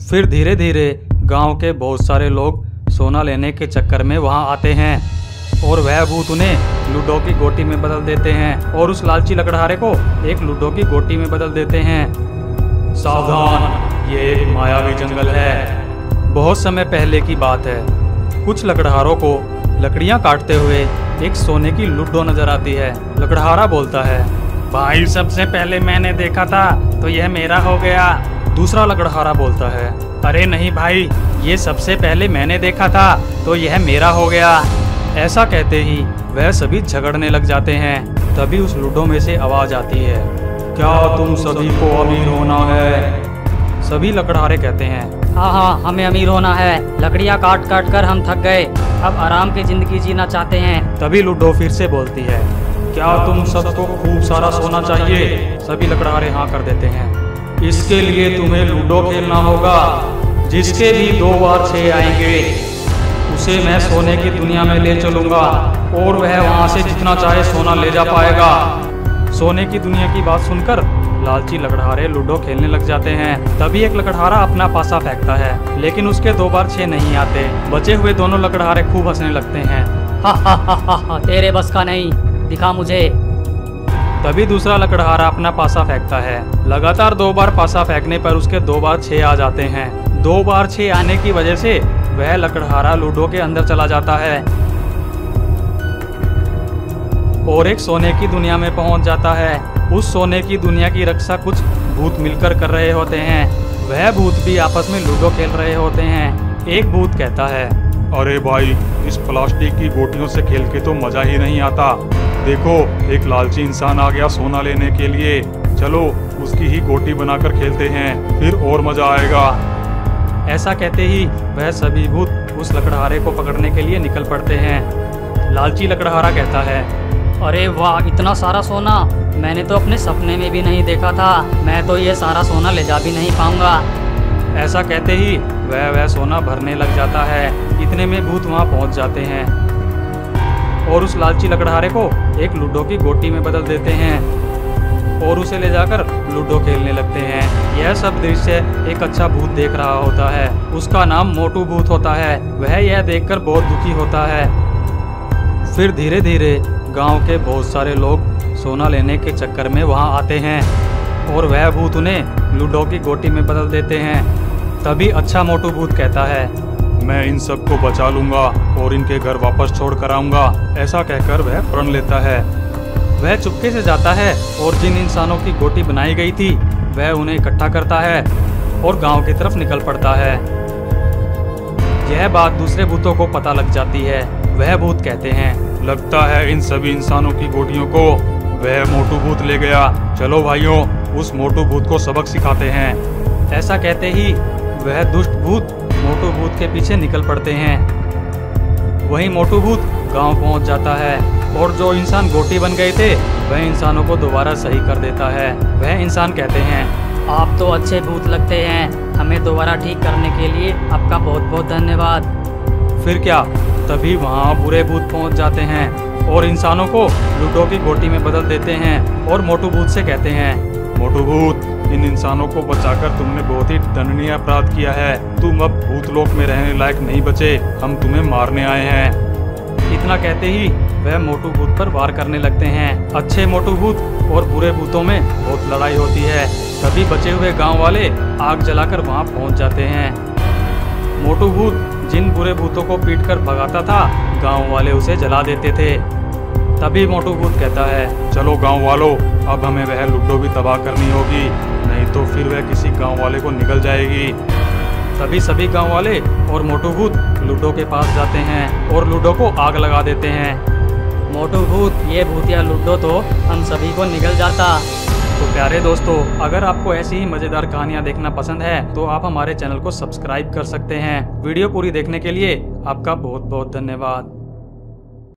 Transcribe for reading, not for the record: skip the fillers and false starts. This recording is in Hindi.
फिर धीरे धीरे गांव के बहुत सारे लोग सोना लेने के चक्कर में वहां आते हैं और वह भूत उन्हें लूडो की गोटी में बदल देते हैं और उस लालची लकड़हारे को एक लूडो की गोटी में बदल देते हैं। सावधान, ये एक मायावी जंगल है। बहुत समय पहले की बात है। कुछ लकड़हारों को लकड़ियां काटते हुए एक सोने की लूडो नजर आती है। लकड़हारा बोलता है, भाई सबसे पहले मैंने देखा था तो यह मेरा हो गया। दूसरा लकड़हारा बोलता है, अरे नहीं भाई, ये सबसे पहले मैंने देखा था तो यह मेरा हो गया। ऐसा कहते ही वह सभी झगड़ने लग जाते हैं। तभी उस लूडो में से आवाज आती है, क्या तुम सभी को अमीर होना है? सभी लकड़हारे कहते हैं, हाँ हाँ, हमें अमीर होना है। लकड़ियाँ काट काट कर हम थक गए, अब आराम की जिंदगी जीना चाहते हैं। तभी लूडो फिर से बोलती है, क्या तुम सबको खूब सारा सोना चाहिए? सभी लकड़हारे हाँ कर देते हैं। इसके लिए तुम्हें लूडो खेलना होगा। जिसके भी 2 बार 6 आएंगे उसे मैं सोने की दुनिया में ले चलूंगा और वह वहां से जितना चाहे सोना ले जा पाएगा। सोने की दुनिया की बात सुनकर लालची लकड़हारे लूडो खेलने लग जाते हैं। तभी एक लकड़हारा अपना पासा फेंकता है, लेकिन उसके 2 बार 6 नहीं आते। बचे हुए दोनों लकड़हारे खूब हंसने लगते हैं। हा हा हा हा हा, तेरे बस का नहीं, दिखा मुझे। तभी दूसरा लकड़हारा अपना पासा फेंकता है। लगातार 2 बार पासा फेंकने पर उसके 2 बार 6 आ जाते हैं। 2 बार 6 आने की वजह से वह लकड़हारा लूडो के अंदर चला जाता है और एक सोने की दुनिया में पहुंच जाता है। उस सोने की दुनिया की रक्षा कुछ भूत मिलकर कर रहे होते हैं। वह भूत भी आपस में लूडो खेल रहे होते हैं। एक भूत कहता है, अरे भाई, इस प्लास्टिक की गोटियों से खेल के तो मजा ही नहीं आता। देखो, एक लालची इंसान आ गया सोना लेने के लिए। चलो उसकी ही गोटी बनाकर खेलते हैं, फिर और मजा आएगा। ऐसा कहते ही वह सभी भूत उस लकड़हारे को पकड़ने के लिए निकल पड़ते हैं। लालची लकड़हारा कहता है, अरे वाह, इतना सारा सोना मैंने तो अपने सपने में भी नहीं देखा था। मैं तो ये सारा सोना ले जा भी नहीं पाऊंगा। ऐसा कहते ही वह सोना भरने लग जाता है। इतने में भूत वहां पहुंच जाते हैं और उस लालची लकड़हारे को एक लूडो की गोटी में बदल देते हैं और उसे ले जाकर लूडो खेलने लगते हैं। यह सब दृश्य एक अच्छा भूत देख रहा होता है। उसका नाम मोटू भूत होता है। वह यह देखकर बहुत दुखी होता है। फिर धीरे धीरे गांव के बहुत सारे लोग सोना लेने के चक्कर में वहां आते हैं और वह भूत उन्हें लूडो की गोटी में बदल देते हैं। तभी अच्छा मोटू भूत कहता है, मैं इन सबको बचा लूंगा और इनके घर वापस छोड़ कर आऊंगा। ऐसा कहकर वह प्रण लेता है। वह चुपके से जाता है और जिन इंसानों की गोटी बनाई गई थी वह उन्हें इकट्ठा करता है और गांव की तरफ निकल पड़ता है। यह बात दूसरे भूतों को पता लग जाती है। वह भूत कहते हैं, लगता है इन सभी इंसानों की गोटियों को वह मोटू भूत ले गया। चलो भाइयों, उस मोटू भूत को सबक सिखाते हैं। ऐसा कहते ही वह दुष्ट भूत मोटू भूत के पीछे निकल पड़ते हैं। वहीं मोटू भूत गांव पहुंच जाता है और जो इंसान गोटी बन गए थे वह इंसानों को दोबारा सही कर देता है। वह इंसान कहते हैं, आप तो अच्छे भूत लगते हैं। हमें दोबारा ठीक करने के लिए आपका बहुत बहुत धन्यवाद। फिर क्या, तभी वहाँ बुरे भूत पहुँच जाते हैं और इंसानों को लूडो की गोटी में बदल देते हैं और मोटू भूत से कहते हैं, मोटू भूत, इन इंसानों को बचाकर तुमने बहुत ही दंडनीय अपराध किया है। तुम अब भूतलोक में रहने लायक नहीं बचे। हम तुम्हें मारने आए हैं। इतना कहते ही वह मोटू भूत पर वार करने लगते हैं। अच्छे मोटू भूत और बुरे भूतों में बहुत लड़ाई होती है। तभी बचे हुए गांव वाले आग जलाकर वहां पहुंच जाते हैं। मोटू भूत जिन बुरे भूतों को पीटकर भगाता था, गांव वाले उसे जला देते थे। तभी मोटू भूत कहता है, चलो गांव वालों, अब हमें वह लूडो भी तबाह करनी होगी, नहीं तो फिर वह किसी गांव वाले को निगल जाएगी। तभी सभी गांव वाले और मोटू भूत लूडो के पास जाते हैं और लूडो को आग लगा देते हैं। मोटू भूत, ये भूतिया लूडो तो हम सभी को निगल जाता। तो प्यारे दोस्तों, अगर आपको ऐसी ही मजेदार कहानियां देखना पसंद है तो आप हमारे चैनल को सब्सक्राइब कर सकते हैं। वीडियो पूरी देखने के लिए आपका बहुत बहुत धन्यवाद।